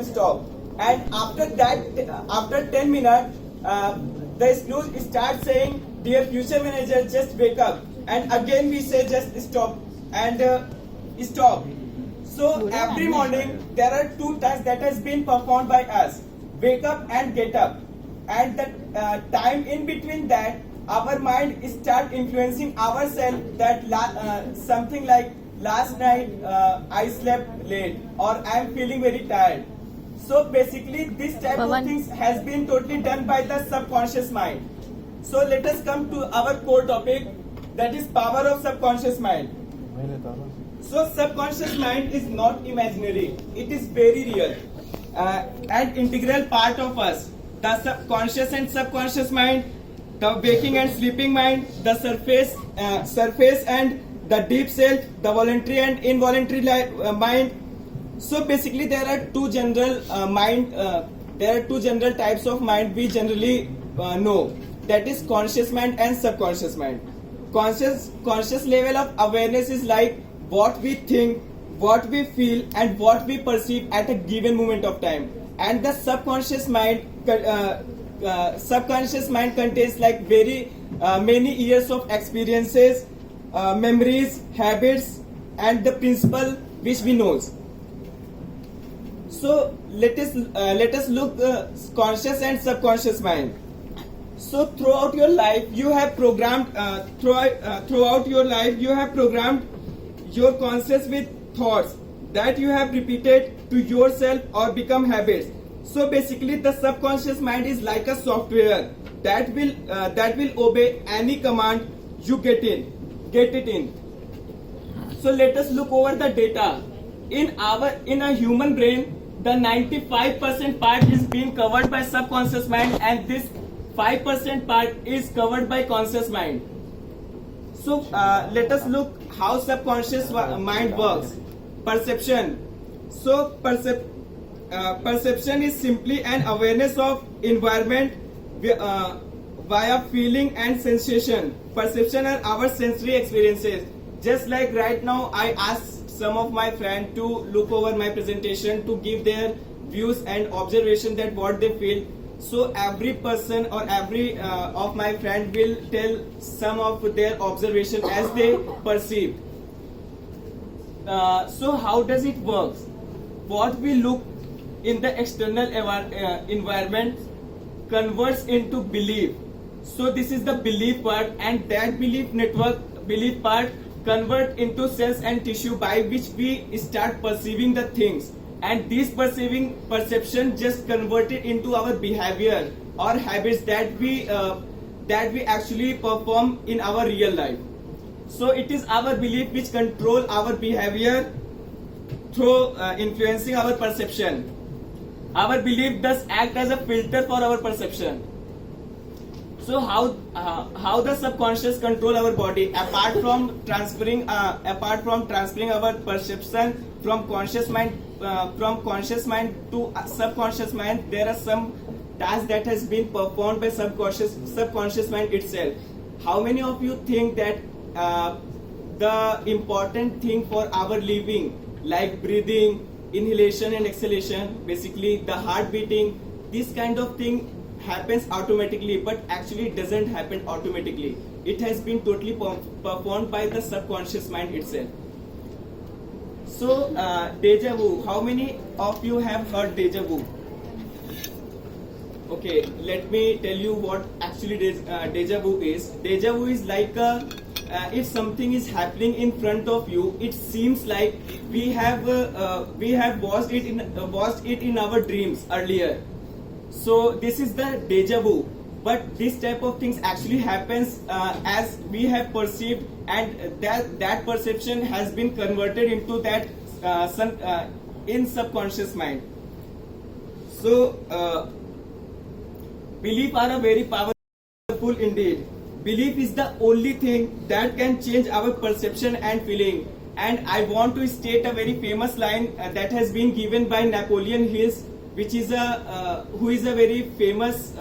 stop. And after that, after 10 minutes, the screw starts saying, dear future manager, just wake up. And again we say just stop and stop. So every morning there are two tasks that has been performed by us: wake up and get up. And the time in between that, our mind start influencing ourselves that something like last night I slept late or I am feeling very tired. So basically this type of things has been totally done by the subconscious mind. So let us come to our core topic, that is power of subconscious mind. So subconscious mind is not imaginary, it is very real, an integral part of us. The conscious and subconscious mind, the waking and sleeping mind, the surface and the deep self, the voluntary and involuntary mind. So basically there are two general types of mind we generally know, that is conscious mind and subconscious mind. Conscious level of awareness is like what we think, what we feel and what we perceive at a given moment of time. And the subconscious mind contains like very many years of experiences, memories, habits and the principle which we know. So let us look conscious and subconscious mind. So throughout your life you have programmed your conscious with thoughts that you have repeated to yourself or become habits. So basically the subconscious mind is like a software that will obey any command you get it in. So let us look over the data. In a human brain, the 95% part is being covered by subconscious mind and this 5% part is covered by conscious mind. So let us look how subconscious mind works. Perception. So perception is simply an awareness of environment via feeling and sensation. Perception are our sensory experiences. Just like right now I asked some of my friends to look over my presentation to give their views and observation that what they feel. So every person or every of my friend will tell some of their observation as they perceive. So how does it work? What we look in the external environment converts into belief. So this is the belief part, and that belief part convert into cells and tissue by which we start perceiving the things. And this perception just converted into our behavior or habits that we actually perform in our real life. So it is our belief which control our behavior through influencing our perception. Our belief does act as a filter for our perception. So how the subconscious control our body? Apart from transferring our perception from conscious mind to subconscious mind, there are some tasks that has been performed by subconscious mind itself. How many of you think that the important thing for our living, like breathing, inhalation and exhalation, basically the heart beating, this kind of thing happens automatically, but actually it doesn't happen automatically. It has been totally performed by the subconscious mind itself. So deja vu, how many of you have heard deja vu? Okay, let me tell you what actually deja vu is. Deja vu is like if something is happening in front of you, it seems like we have watched it in our dreams earlier. So this is the deja vu. But this type of things actually happens as we have perceived, and that perception has been converted into that in subconscious mind. So belief are a very powerful indeed. Belief is the only thing that can change our perception and feeling. And I want to state a very famous line that has been given by Napoleon Hill, which is who is a very famous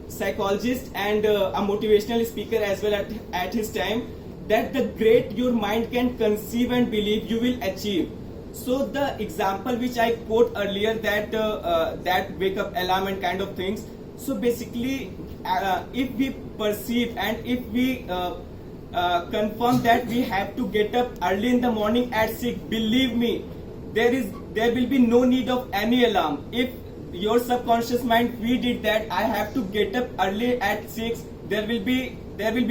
psychologist and a motivational speaker as well at his time, that the great your mind can conceive and believe you will achieve. So the example which I quote earlier, that wake up alarm and kind of things. So basically, if we perceive and if we confirm that we have to get up early in the morning at 6, believe me, there will be no need of any alarm. If your subconscious mind feed it that I have to get up early at 6, there will be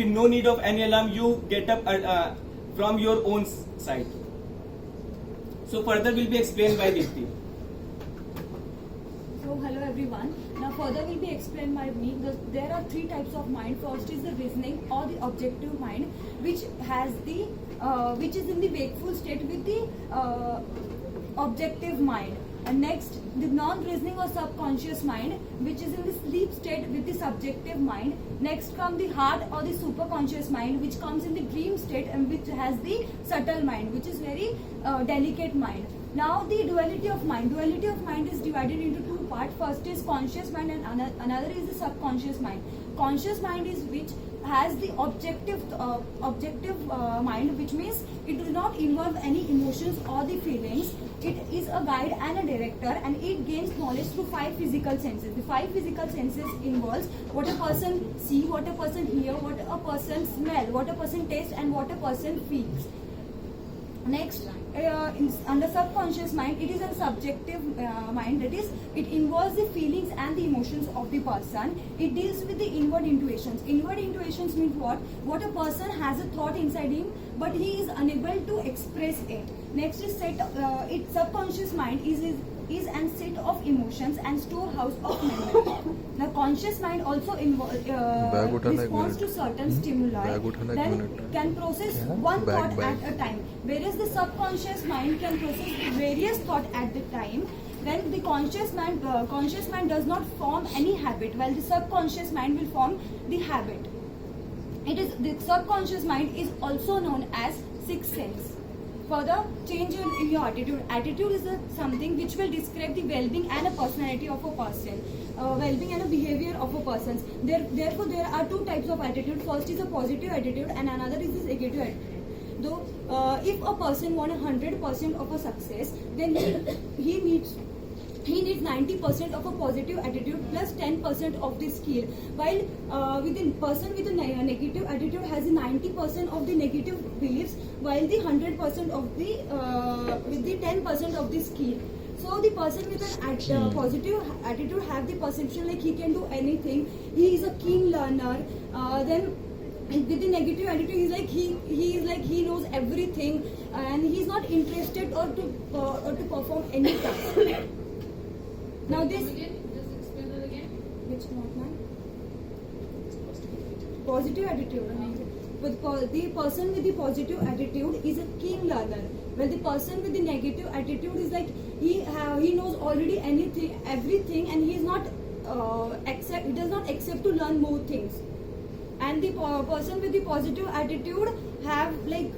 no need of any alarm. You get up from your own side. So further will be explained by Deepti. So hello everyone. Now further will be explained by me. There are three types of mind. First is the reasoning or the objective mind, which is in the wakeful state with the objective mind. And next, the non-reasoning or subconscious mind, which is in the sleep state with the subjective mind. Next come the heart or the superconscious mind, which comes in the dream state and which has the subtle mind, which is very delicate mind. Now the duality of mind. Duality of mind is divided into two parts. First is conscious mind and another is the subconscious mind. Conscious mind is which has the objective mind, which means it does not involve any emotions or the feelings. It is a guide and a director, and it gains knowledge through 5 physical senses. The 5 physical senses involves what a person see, what a person hear, what a person smell, what a person taste, and what a person feels. Next, under subconscious mind, it is a subjective mind. That is, it involves the feelings and the emotions of the person. It deals with the inward intuitions. Inward intuitions means what? What a person has a thought inside him, but he is unable to express it. Next is its subconscious mind is an set of emotions and storehouse of memory. Now, conscious mind also responds to certain stimuli, then can process one thought at a time, whereas the subconscious mind can process various thoughts at the time. Then the conscious mind does not form any habit, while the subconscious mind will form the habit. The subconscious mind is also known as sixth sense. Further, change in your attitude. Attitude is something which will describe the well-being and a personality of a person, well-being and a behavior of a person. Therefore, there are two types of attitude. First is a positive attitude, and another is a negative attitude. Though, if a person wants 100% of a success, then he needs 90% of a positive attitude plus 10% of the skill, while with the person with a negative attitude has 90% of the negative beliefs, while the 100% of the with the 10% of the skill. So the person with an positive attitude have the perception like he can do anything, he is a keen learner. Then with the negative attitude, he knows everything and he is not interested or to perform any task. Now this. Just explain that again. Which one, ma'am? Positive attitude. But the person with the positive attitude is a keen learner. Well, the person with the negative attitude is like he knows already everything, and he is not he does not accept to learn more things. And the person with the positive attitude have like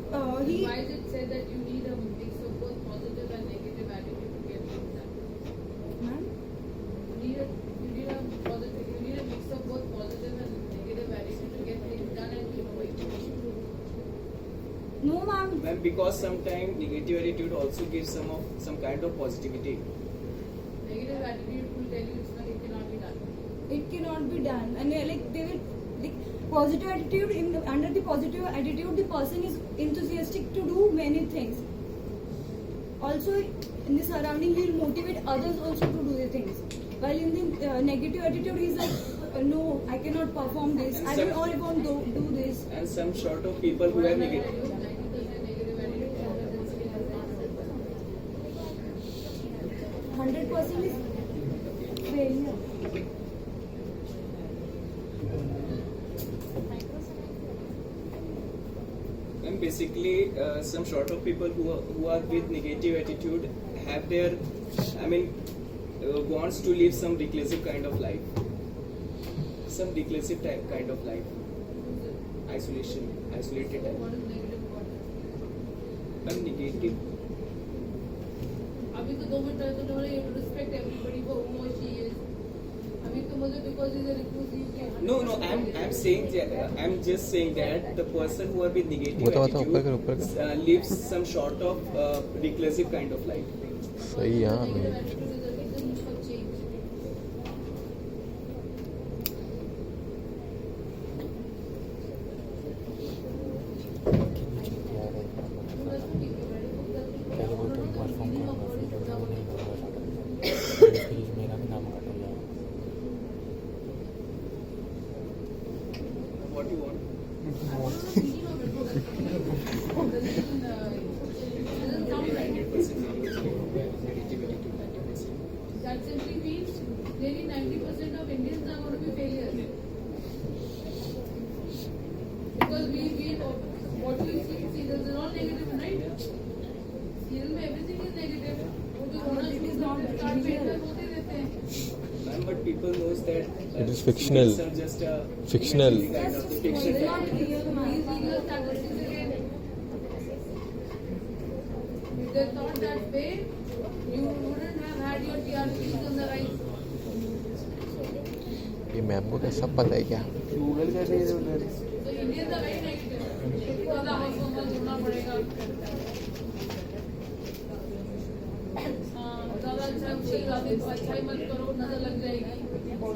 he. Why is it said that you need a mix of both positive and negative attitude to get things done? Ma'am? You need a mix of both positive and negative attitude to get things done and innovate. No, ma'am. Ma'am, because sometimes negative attitude also gives some kind of positivity. Negative attitude will tell you it cannot be done. It cannot be done, and like they will. Positive attitude, under the positive attitude, the person is enthusiastic to do many things. Also, in the surrounding, he will motivate others also to do the things. While in the negative attitude, he is like, no, I cannot perform this. I will only want to do this. And some sort of people who have negative. 90% negative attitude, 100% is failure. And basically, some sort of people who are with negative attitude have their, wants to live some reclusive kind of life, some reclusive type kind of life, isolated type. what is negative what? And negative. अभी तो 2 minute तो you have to respect everybody for who or she is. अभी तो मुझे because because he's a recluse, you can. No, I'm saying that, I'm just saying that the person who have been negative वो तो ऊपर कर, attitude ऊपर कर। lives some sort of reclusive kind of life. सही है हाँ Negative भाई। attitude is the reason for change. What you want? That simply means nearly 90% of Indians are going to be failures. Because what we see in serials are all negative, right? Serial में everything is negative. वो जो होना शुरू करते हैं, start में ऐसा होते रहते हैं. Ma'am, but people knows that It is fictional. serials are just a Fictional. kind of fiction. These serial statistics again. If they thought that way, you wouldn't have had your TRPs on the rise. ये ma'am को क्या सब पता है क्या? Google कर रही है उधर. So Indians are very negative. ज़्यादा हाउसफुल होना पड़ेगा. हाँ, ज़्यादा अच्छा ही मत करो, नजर लग जाएगी. People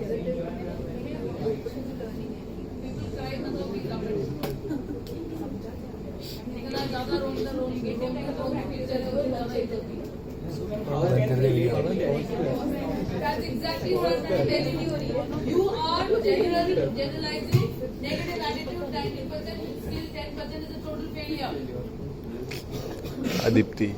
cry in the movie, love it. इतना ज़्यादा रोंगे, picture है, वो ज़्यादा ही होती. That's exactly what I'm telling you. You are generalizing negative attitude. 90% skill, 10% is a total failure. अदिप्ति।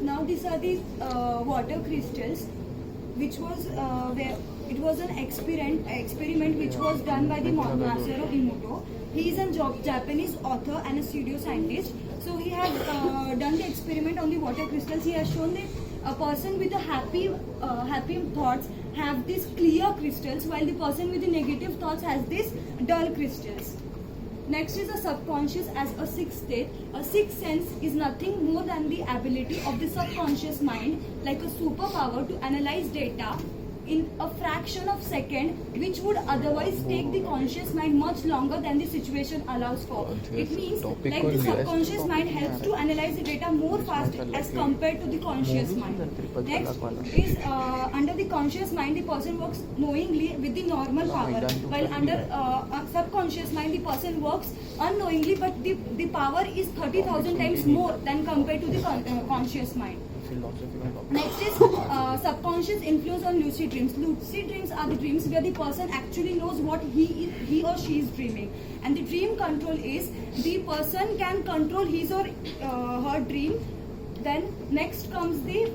Now these are the water crystals, which was where it was an experiment which was done by the Masaru Emoto. He is a Japanese author and a pseudo scientist. So he has done the experiment on the water crystals. He has shown that a person with a happy thoughts have these clear crystals, while the person with the negative thoughts has these dull crystals. Next is the subconscious as a sixth state. A sixth sense is nothing more than the ability of the subconscious mind, like a superpower, to analyze data in a fraction of second, which would otherwise take the conscious mind much longer than the situation allows for. It means like the subconscious mind helps to analyze the data more fast as compared to the conscious mind. Next is under the conscious mind, the person works knowingly with the normal power, while under subconscious mind, the person works unknowingly, but the power is 30,000 times more than compared to the conscious mind. Next is subconscious influence on lucid dreams. Lucid dreams are the dreams where the person actually knows what he or she is dreaming, and the dream control is the person can control his or her dream. Then next comes the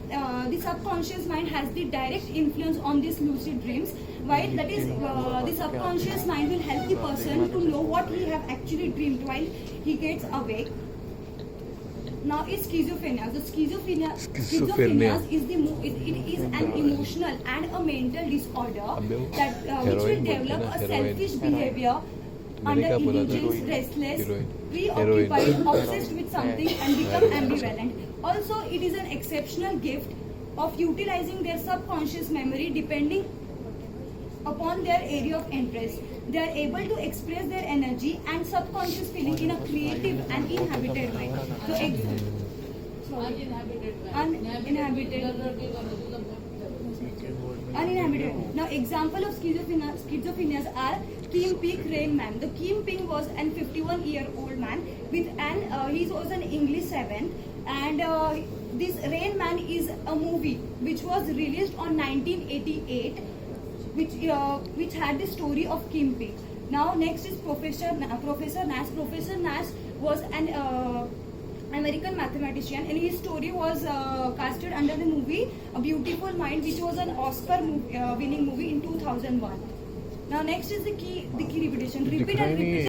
subconscious mind has the direct influence on these lucid dreams, while that is the subconscious mind will help the person to know what he have actually dreamed while he gets awake. Now is schizophrenia. The schizophrenia is it is an emotional and a mental disorder that which will develop a selfish behavior under illusions, restless, preoccupied, obsessed with something, and become ambivalent. Also, it is an exceptional gift of utilizing their subconscious memory depending upon their area of interest. They are able to express their energy and subconscious feeling in a creative and inhabited way. So, uninhabited. Now, example of schizophrenia are Kim Peek Rain Man. The Kim Peek was an 51-year-old man with he was an English 7, and this Rain Man is a movie which was released on 1988. Which had the story of Kim Peek. Now next is Professor Nash. Professor Nash was an American mathematician, and his story was casted under the movie A Beautiful Mind, which was an Oscar winning movie in 2001. Now next is the key repetition. Repeat and repeat.